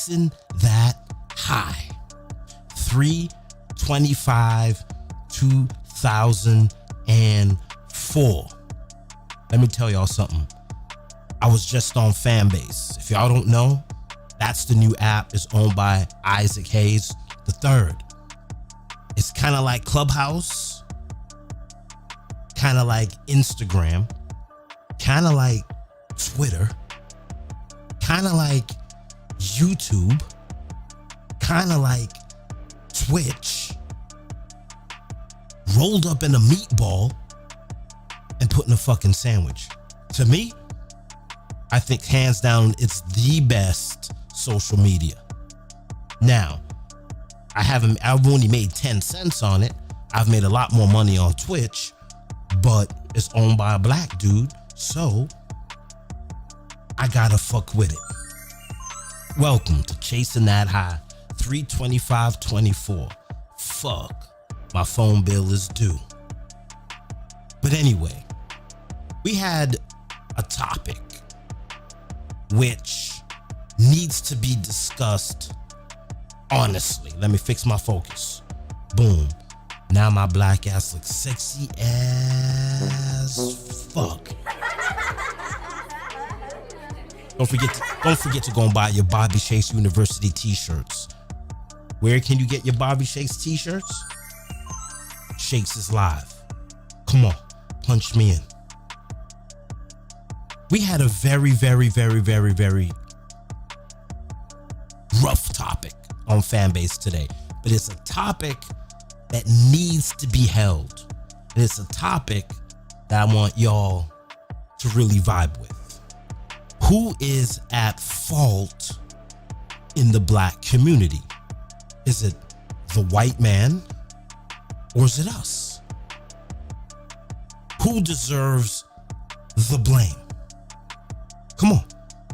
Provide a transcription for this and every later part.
chasing that high. 3/25/2004. Let me tell y'all something. I was just on Fanbase. If y'all don't know, that's the new app. It's owned by Isaac Hayes III. It's kind of like Clubhouse, kind of like Instagram, kind of like Twitter, kind of like YouTube, kind of like Twitch, rolled up in a meatball and put in a fucking sandwich. To me, I think hands down, it's the best social media. Now, I've only made 10 cents on it. I've made a lot more money on Twitch, but it's owned by a black dude, so I gotta fuck with it. Welcome to Chasing That High, 3/25/24. Fuck, my phone bill is due. But anyway, we had a topic which needs to be discussed honestly. Let me fix my focus. Boom. Now my black ass looks sexy as fuck. Don't forget to go and buy your Bobby Shakes University t-shirts. Where can you get your Bobby Shakes t-shirts? Shakes is live. Come on, punch me in. We had a very, very, very, very, very rough topic on Fanbase today, but it's a topic that needs to be held. And it's a topic that I want y'all to really vibe with. Who is at fault in the black community? Is it the white man or is it us? Who deserves the blame? Come on,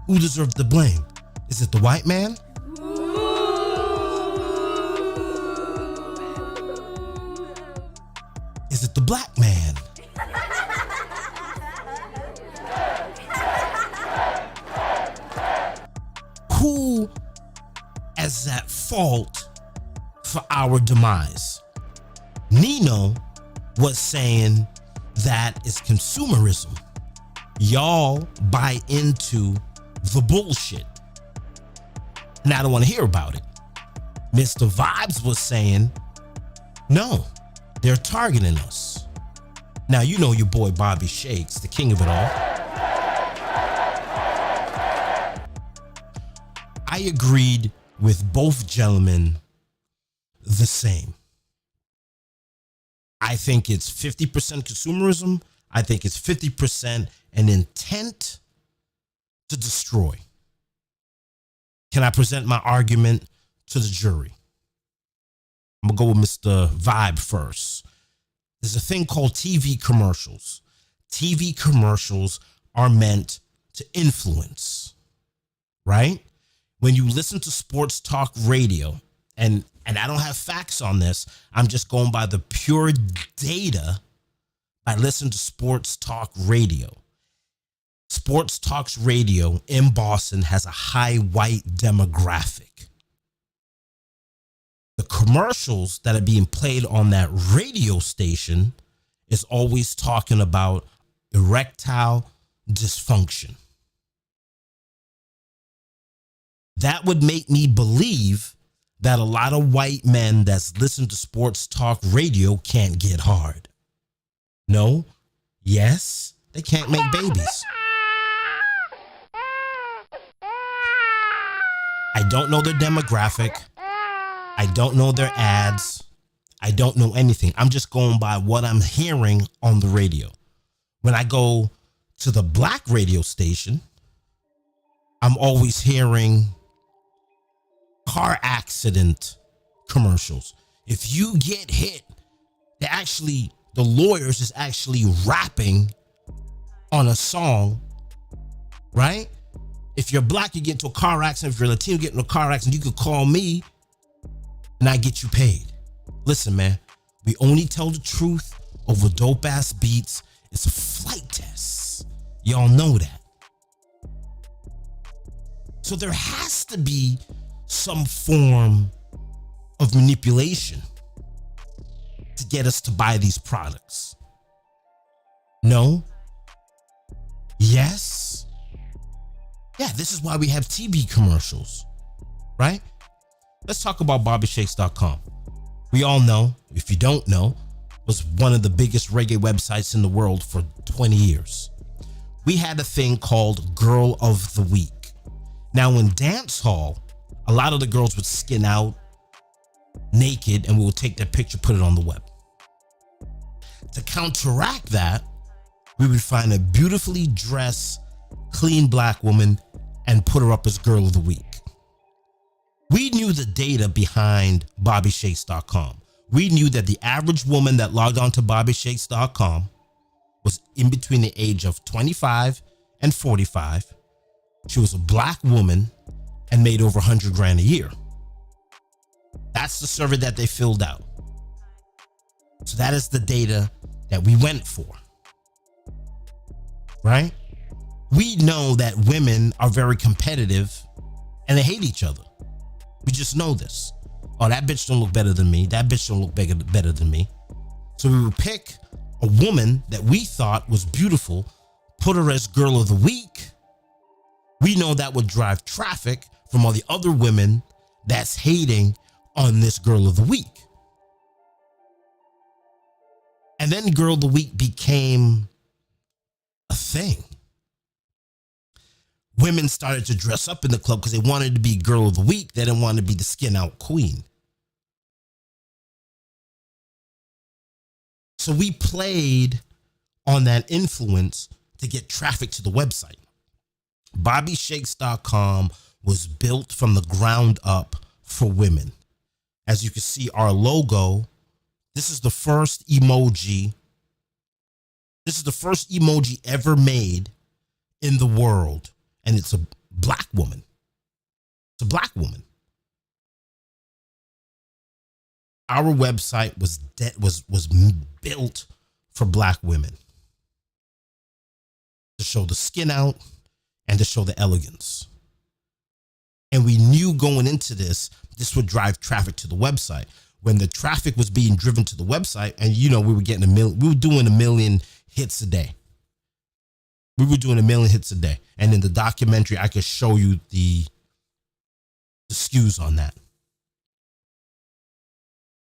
who deserves the blame? Is it the white man? Is it the black man? Who is at fault for our demise? Nino was saying that it's consumerism. Y'all buy into the bullshit, and I don't want to hear about it. Mr. Vibes was saying, no, they're targeting us. Now, you know your boy Bobby Shakes, the king of it all. I agreed with both gentlemen the same. I think it's 50% consumerism. I think it's 50% an intent to destroy. Can I present my argument to the jury? I'm gonna go with Mr. Vibe first. There's a thing called TV commercials. TV commercials are meant to influence, right? When you listen to sports talk radio, and I don't have facts on this, I'm just going by the pure data. I listen to sports talk radio. Sports talks radio in Boston has a high white demographic. The commercials that are being played on that radio station is always talking about erectile dysfunction. That would make me believe that a lot of white men that's listen to sports talk radio can't get hard. No, yes, they can't make babies. I don't know their demographic. I don't know their ads. I don't know anything. I'm just going by what I'm hearing on the radio. When I go to the black radio station, I'm always hearing car accident commercials. If you get hit, the lawyers is actually rapping on a song, right? If you're black, you get into a car accident. If you're Latino, you get into a car accident, you could call me and I get you paid. Listen, man, we only tell the truth over dope ass beats. It's a flight test. Y'all know that. So there has to be some form of manipulation to get us to buy these products? No? Yes? Yeah, this is why we have TV commercials, right? Let's talk about BobbyShakes.com. We all know, if you don't know, was one of the biggest reggae websites in the world for 20 years. We had a thing called Girl of the Week. Now in dance hall, a lot of the girls would skin out naked and we would take their picture, put it on the web. To counteract that, we would find a beautifully dressed, clean black woman and put her up as Girl of the Week. We knew the data behind BobbyShakes.com. We knew that the average woman that logged on to BobbyShakes.com was in between the age of 25 and 45. She was a black woman and made over 100 grand a year. That's the survey that they filled out. So that is the data that we went for, right? We know that women are very competitive and they hate each other. We just know this. Oh, that bitch don't look better than me. That bitch don't look better than me. So we would pick a woman that we thought was beautiful, put her as Girl of the Week. We know that would drive traffic from all the other women that's hating on this Girl of the Week. And then Girl of the Week became a thing. Women started to dress up in the club because they wanted to be Girl of the Week. They didn't want to be the skin out queen. So we played on that influence to get traffic to the website. BobbyShakes.com was built from the ground up for women. As you can see, our logo, this is the first emoji. This is the first emoji ever made in the world. And it's a black woman. It's a black woman. Our website was built for black women to show the skin out and to show the elegance. And we knew going into this would drive traffic to the website. When the traffic was being driven to the website, and we were getting we were doing 1 million hits a day. We were doing 1 million hits a day. And in the documentary, I could show you the SKUs on that.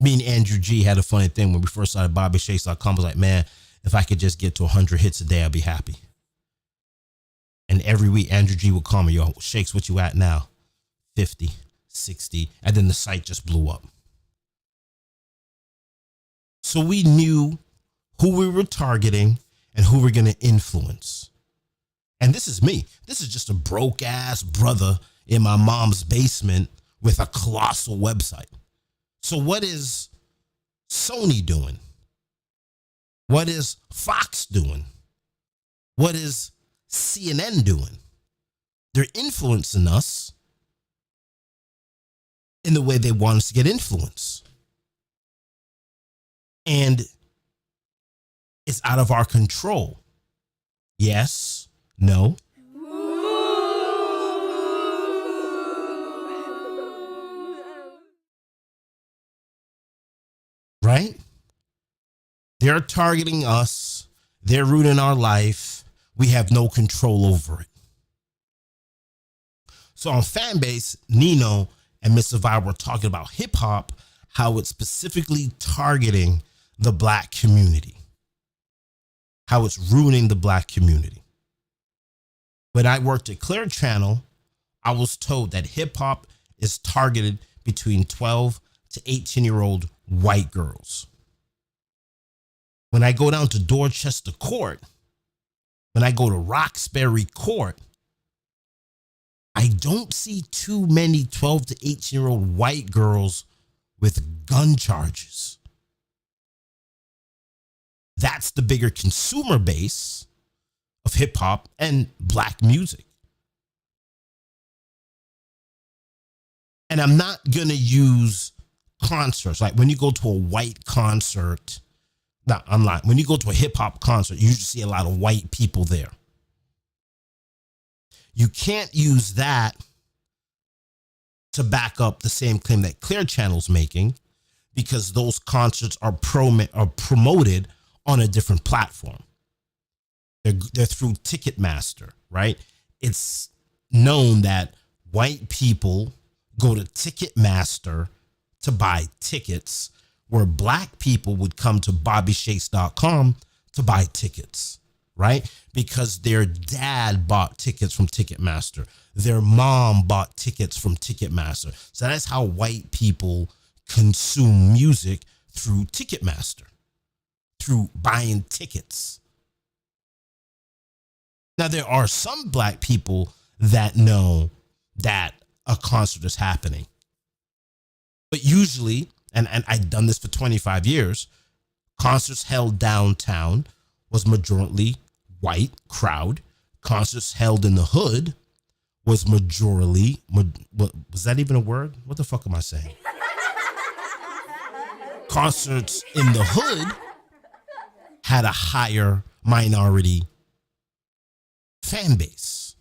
Me and Andrew G had a funny thing when we first started BobbyShakes.com. I was like, man, if I could just get to 100 hits a day, I'd be happy. And every week, Andrew G would call me, yo, Shakes, what you at now? 50, 60. And then the site just blew up. So we knew who we were targeting and who we're going to influence. And this is me. This is just a broke ass brother in my mom's basement with a colossal website. So what is Sony doing? What is Fox doing? What is CNN doing? They're influencing us in the way they want us to get influence. And it's out of our control. Yes, no. Right? They're targeting us. They're ruining our life. We have no control over it. So on Fanbase, Nino and Mr. Vi were talking about hip hop, how it's specifically targeting the black community, how it's ruining the black community. When I worked at Clear Channel, I was told that hip hop is targeted between 12 to 18-year-old white girls. When I go down to Dorchester Court, when I go to Roxbury Court, I don't see too many 12 to 18-year-old white girls with gun charges. That's the bigger consumer base of hip hop and black music. And I'm not going to use concerts. Like when you go to a white concert, no, I'm lying. When you go to a hip hop concert, you usually see a lot of white people there. You can't use that to back up the same claim that Clear Channel's making, because those concerts are promoted on a different platform. They're through Ticketmaster, right? It's known that white people go to Ticketmaster to buy tickets, where black people would come to bobbyshakes.com to buy tickets, right? Because their dad bought tickets from Ticketmaster. Their mom bought tickets from Ticketmaster. So that's how white people consume music, through Ticketmaster, through buying tickets. Now, there are some black people that know that a concert is happening. But usually, and I've done this for 25 years, concerts held downtown was majority white crowd. Concerts held in the hood was majority, was that even a word? What the fuck am I saying? Concerts in the hood had a higher minority fan base.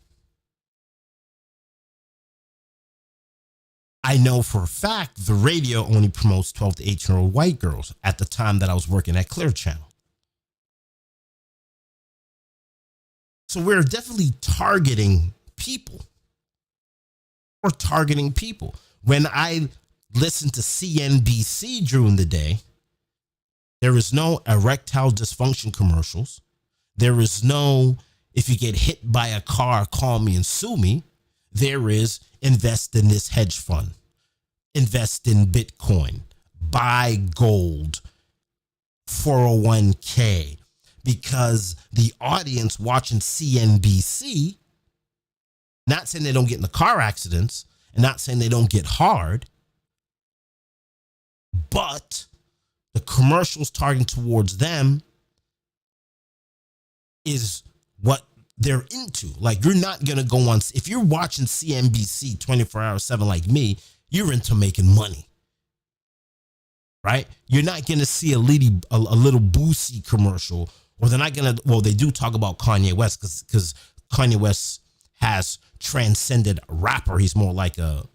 I know for a fact the radio only promotes 12 to 18-year-old white girls at the time that I was working at Clear Channel. So we're definitely targeting people. We're targeting people. When I listen to CNBC during the day, there is no erectile dysfunction commercials. There is no, if you get hit by a car, call me and sue me. There is, invest in this hedge fund, invest in Bitcoin, buy gold, 401k, because the audience watching CNBC, not saying they don't get in the car accidents and not saying they don't get hard, but the commercials targeting towards them is what they're into. Like, you're not going to go on, if you're watching CNBC 24 hours 7 like me, you're into making money, right? You're not going to see a little Boosie commercial, or they're not going to, well, they do talk about Kanye West because Kanye West has transcended rapper. He's more like the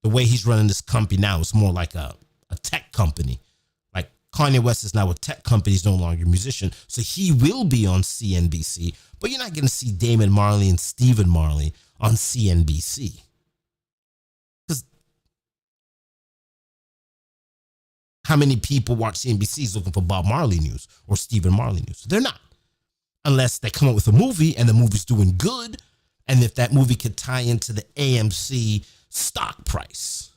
way he's running this company now is more like a tech company. Like, Kanye West is now a tech company. He's no longer a musician. So he will be on CNBC, but you're not going to see Damon Marley and Stephen Marley on CNBC. Because how many people watch CNBC looking for Bob Marley news or Stephen Marley news? They're not. Unless they come up with a movie and the movie's doing good, and if that movie could tie into the AMC stock price.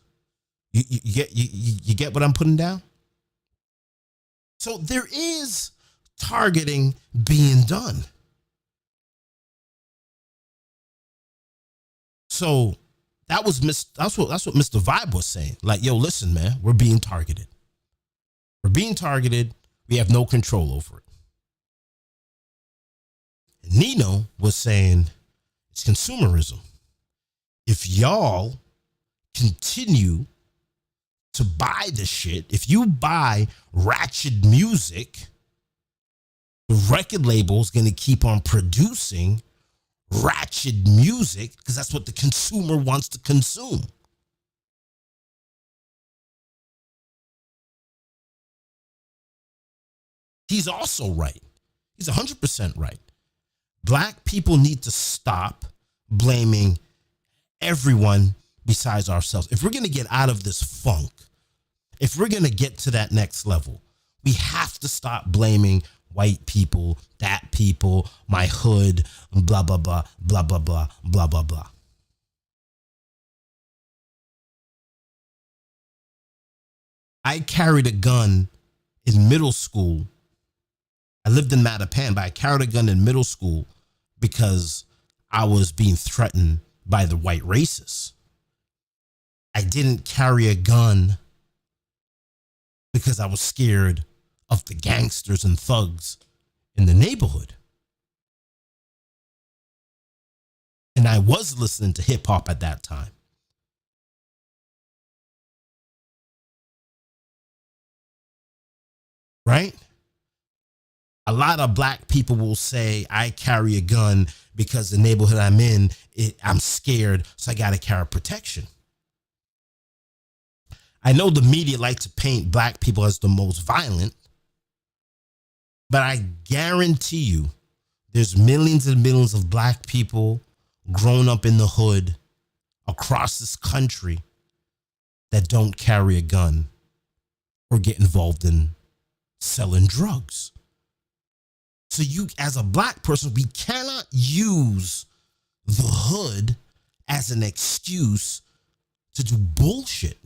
You get what I'm putting down? So there is targeting being done. So that's what Mr. Vibe was saying. Like, yo, listen, man, we're being targeted. We're being targeted. We have no control over it. And Nino was saying it's consumerism. If y'all continue to buy the shit, if you buy ratchet music, the record label's going to keep on producing ratchet music because that's what the consumer wants to consume. He's also right. He's 100% right. Black people need to stop blaming everyone besides ourselves. If we're going to get out of this funk, if we're going to get to that next level, we have to stop blaming white people, that people, my hood, blah, blah, blah, blah, blah, blah, blah, blah, blah. I carried a gun in middle school. I lived in Mattapan, but I carried a gun in middle school because I was being threatened by the white racists. I didn't carry a gun because I was scared of the gangsters and thugs in the neighborhood. And I was listening to hip hop at that time. Right? A lot of black people will say, I carry a gun because the neighborhood I'm in, I'm scared, so I got to carry protection. I know the media like to paint black people as the most violent, but I guarantee you there's millions and millions of black people grown up in the hood across this country that don't carry a gun or get involved in selling drugs. So you, as a black person, we cannot use the hood as an excuse to do bullshit.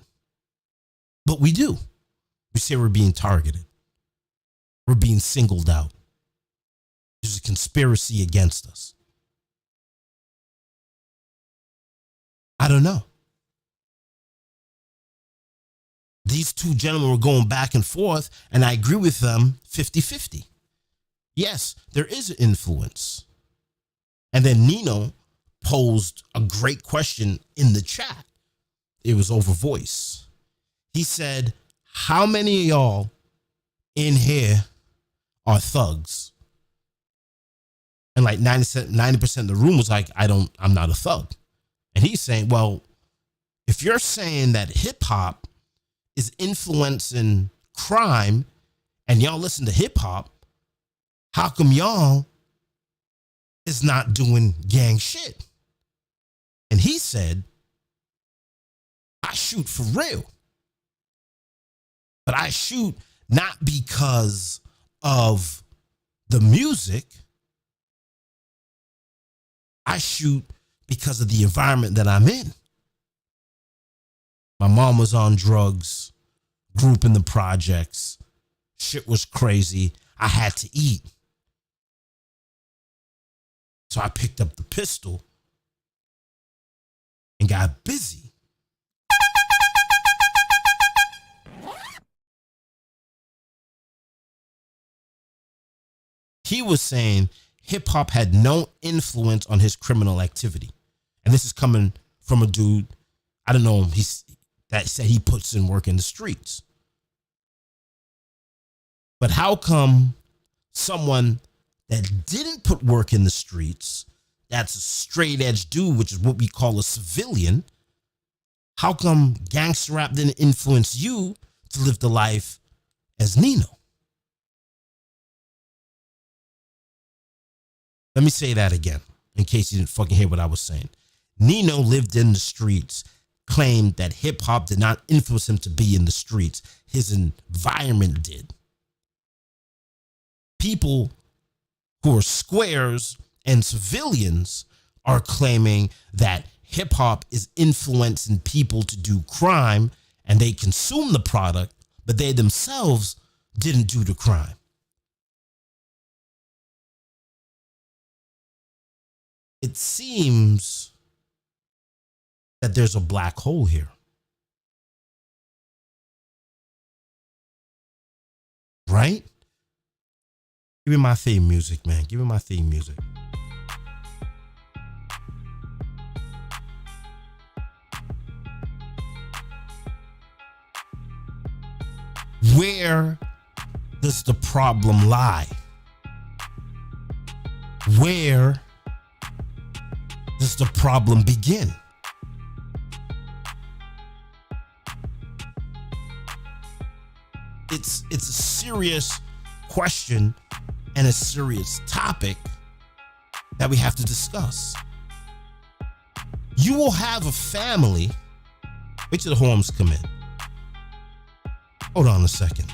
But we do. We say we're being targeted. We're being singled out. There's a conspiracy against us. I don't know. These two gentlemen were going back and forth, and I agree with them 50-50. Yes, there is an influence. And then Nino posed a great question in the chat. It was over voice. He said, how many of y'all in here are thugs? And like 90% of the room was like, I'm not a thug. And he's saying, well, if you're saying that hip hop is influencing crime and y'all listen to hip hop, how come y'all is not doing gang shit? And he said, I shoot for real. But I shoot not because of the music. I shoot because of the environment that I'm in. My mom was on drugs, grew up in the projects. Shit was crazy. I had to eat. So I picked up the pistol and got busy. He was saying hip hop had no influence on his criminal activity. And this is coming from a dude, I don't know, that said he puts in work in the streets. But how come someone that didn't put work in the streets, that's a straight edge dude, which is what we call a civilian, how come gangster rap didn't influence you to live the life as Nino? Let me say that again, in case you didn't fucking hear what I was saying. Nino lived in the streets, claimed that hip hop did not influence him to be in the streets. His environment did. People who are squares and civilians are claiming that hip hop is influencing people to do crime and they consume the product, but they themselves didn't do the crime. It seems that there's a black hole here. Right? Give me my theme music, man. Give me my theme music. Where does the problem lie? Where does the problem begin? It's a serious question and a serious topic that we have to discuss. You will have a family. Wait till the horns come in. Hold on a second.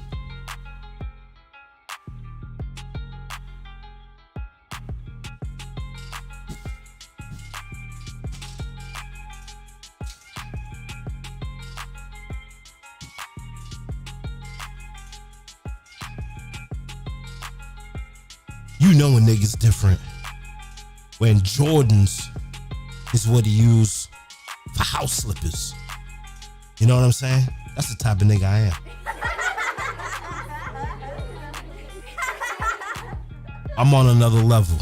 You know a nigga's different when Jordans is what he used for house slippers. You know what I'm saying? That's the type of nigga I am. I'm on another level.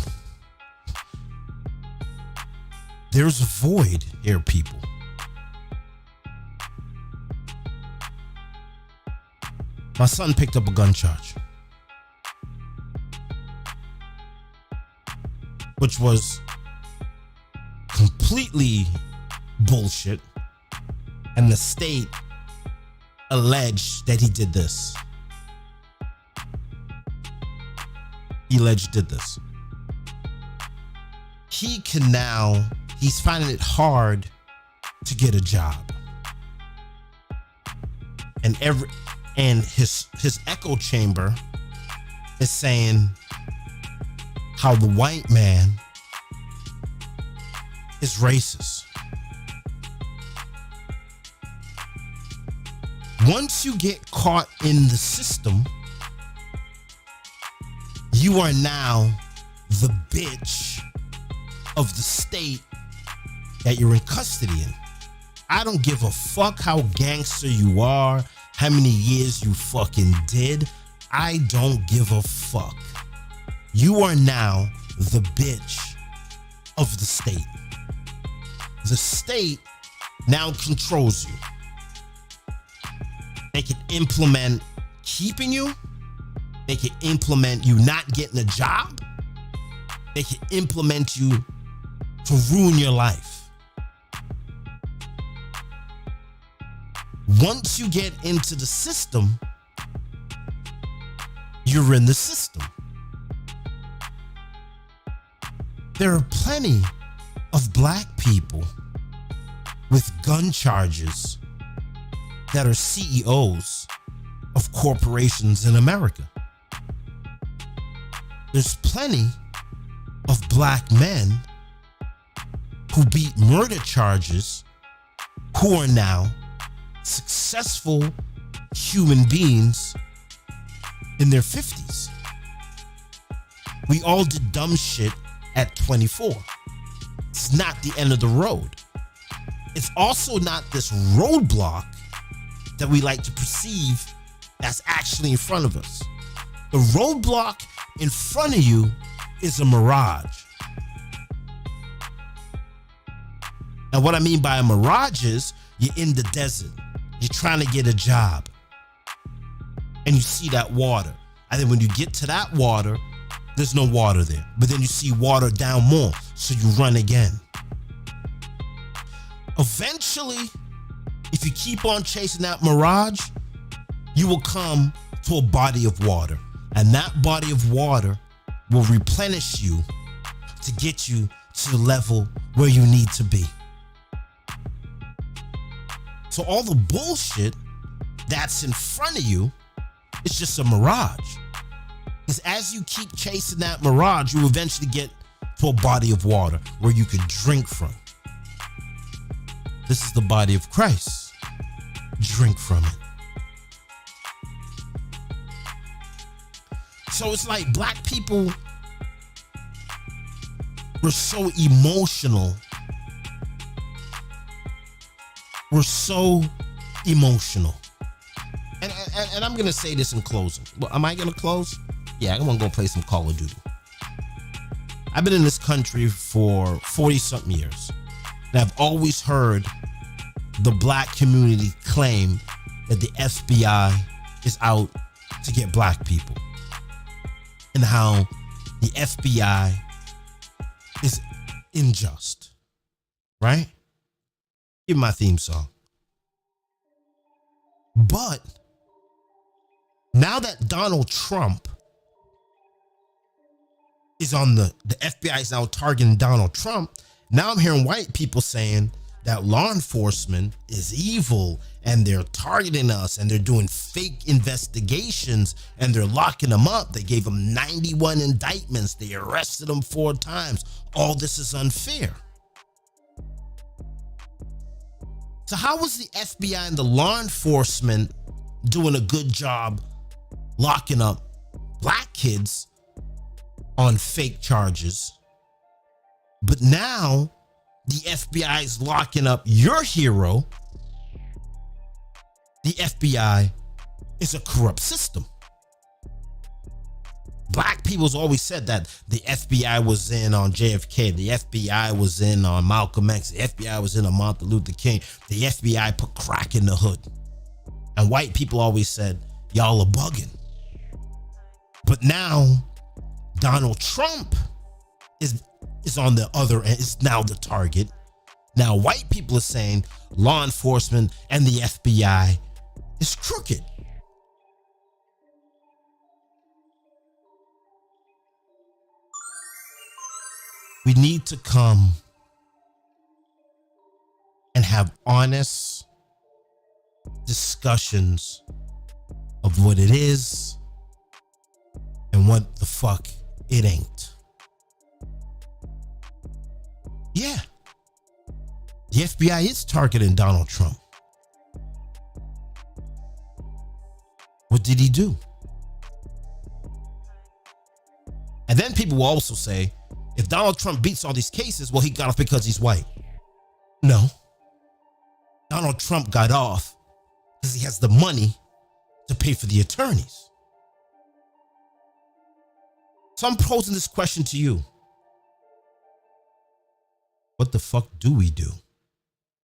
There's a void here, people. My son picked up a gun charge, which was completely bullshit. And the state alleged that he did this. He alleged did this. He's finding it hard to get a job. And his echo chamber is saying how the white man is racist. Once you get caught in the system, you are now the bitch of the state that you're in custody in. I don't give a fuck how gangster you are, how many years you fucking did. I don't give a fuck. You are now the bitch of the state. The state now controls you. They can implement keeping you. They can implement you not getting a job. They can implement you to ruin your life. Once you get into the system, you're in the system. There are plenty of black people with gun charges that are CEOs of corporations in America. There's plenty of black men who beat murder charges who are now successful human beings in their 50s. We all did dumb shit at 24. It's not the end of the road. It's also not this roadblock that we like to perceive that's actually in front of us. The roadblock in front of you is a mirage. And what I mean by a mirage is you're in the desert. You're trying to get a job. And you see that water. And then when you get to that water, there's no water there. But then you see water down more. So you run again. Eventually, if you keep on chasing that mirage, you will come to a body of water. And that body of water will replenish you to get you to the level where you need to be. So all the bullshit that's in front of you is just a mirage. Because as you keep chasing that mirage, you eventually get to a body of water where you can drink from. This is the body of Christ. Drink from it. So it's like black people were so emotional. We're so emotional. And I'm going to say this in closing. Well, am I going to close? Yeah, I'm going to go play some Call of Duty. I've been in this country for 40-something years. And I've always heard the black community claim that the FBI is out to get black people. And how the FBI is unjust. Right? Give me my theme song. But now that Donald Trump is on the FBI is now targeting Donald Trump, now I'm hearing white people saying that law enforcement is evil and they're targeting us and they're doing fake investigations and they're locking them up. They gave them 91 indictments. They arrested them 4 times. All this is unfair. So how was the FBI and the law enforcement doing a good job locking up black kids on fake charges? But now the FBI is locking up your hero. The FBI is a corrupt system. Black people's always said that the FBI was in on JFK. The FBI was in on Malcolm X. The FBI was in on Martin Luther King. The FBI put crack in the hood. And white people always said, y'all are bugging. But now Donald Trump is on the other end, is now the target. Now white people are saying law enforcement and the FBI is crooked. We need to come and have honest discussions of what it is and what the fuck it ain't. Yeah, the FBI is targeting Donald Trump. What did he do? And then people will also say, if Donald Trump beats all these cases, well, he got off because he's white. No. Donald Trump got off because he has the money to pay for the attorneys. So I'm posing this question to you. What the fuck do we do?